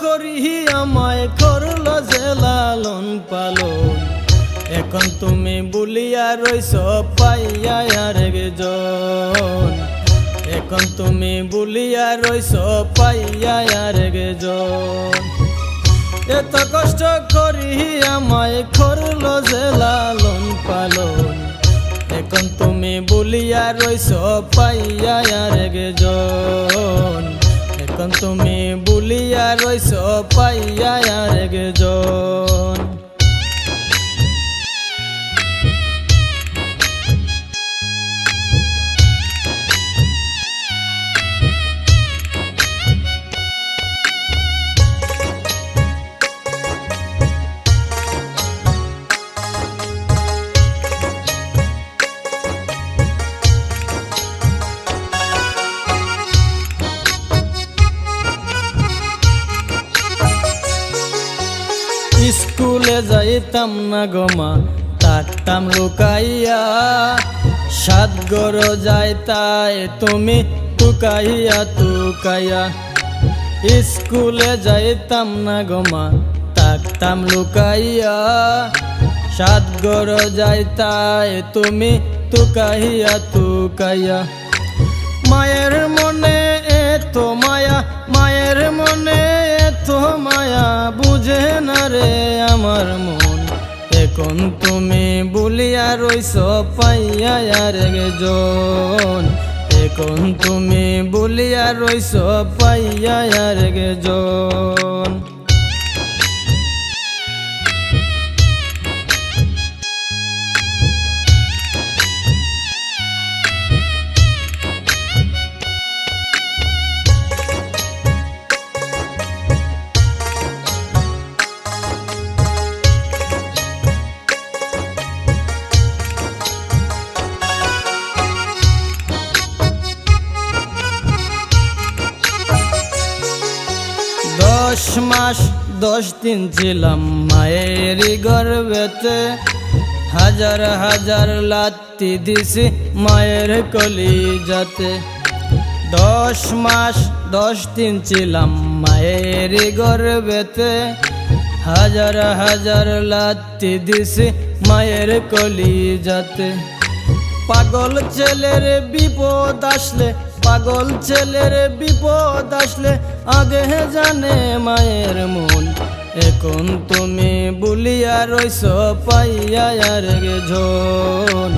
করি আমায় করলো যে লালন পালন, এখন তুমি বলিয়া রইছ পাইয়া আরেকজন, এখন তুমি বলিয়া রইছ পাইয়া আরেকজন। এত কষ্ট করি আমায় করলো যে লালন পালন, এখন তুমি বলিয়া রইছ পাইয়া আরেকজন, এখন তুমি বলিয়া রইছ পাইয়া আরেকজন। স্কুলে যাইতাম না গোমা থাকতাম লুকাইয়া, সাত গড় যাইতাই তুমি টুকাইয়া টুকাইয়া। স্কুলে যাইতাম না গোমা থাকতাম লুকাইয়া, সাত গড় যাইতাই তুমি টুকাইয়া টুকাইয়া। মায়ের মনে এত মায়া, মায়ের মনে এত মায়া, বুঝে না রে আমার মন, এখন তুমি বলিয়া রইছ পাইয়া আরেকজন, এখন তুমি বলিয়া রইছ পাইয়া আরেকজন। দশ মাস 10 দিন ছিলাম মায়ের গর্ভেতে, হাজার হাজার লাত্তি দিছি মায়ের কলিজাতে। 10 মাস 10 দিন ছিলাম মায়ের গর্ভেতে, হাজার হাজার লাত্তি দিছি মায়ের কলিজাতে। পাগল ছেলের বিপদ আসলে, পাগল ছেলের বিপদ আসলে আগে জানে মায়ের মন, এখন তুমি বলিয়া রইছ পাইয়া আরেকজন,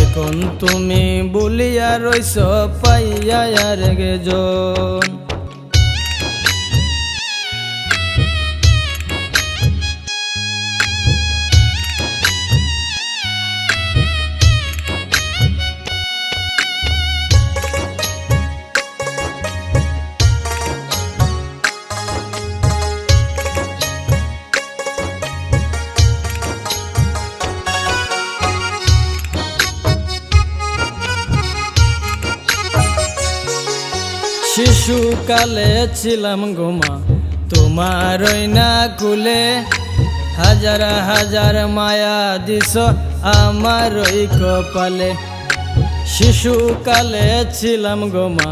এখন তুমি বলিয়া রইছ পাইয়া আরেকজন। শিশুকালে ছিলাম গোমা তোমার না কুলে, হাজার হাজার মায়া দিছ আমার কপালে। শিশুকালে ছিলাম গোমা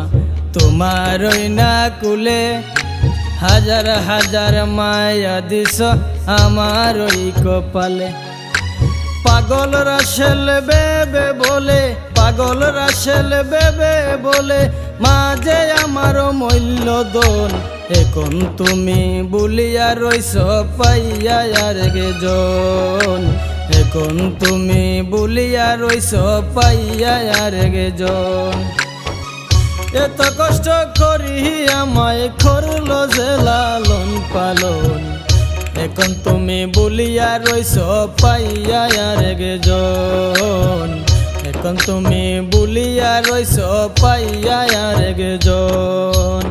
তোমার না কুলে, হাজার হাজার মায়া দিছ আমার কপালে। পাগল রাসেল বেবে বলে, পাগল রাসেল বেবে বলে, মাঝে আমার মূল্যদন, এখন তুমি বলিয়া রইছ পাইয়া আরেকজন, এখন তুমি বলিয়া রইছ পাইয়া আরেকজন। এত কষ্ট করি আমায় করলো যে লালন পালন, এখন তুমি বলিয়া রইছ পাইয়া আরেকজন, এখন তুমি বলিয়া রইছ পাইয়া আরেকজন।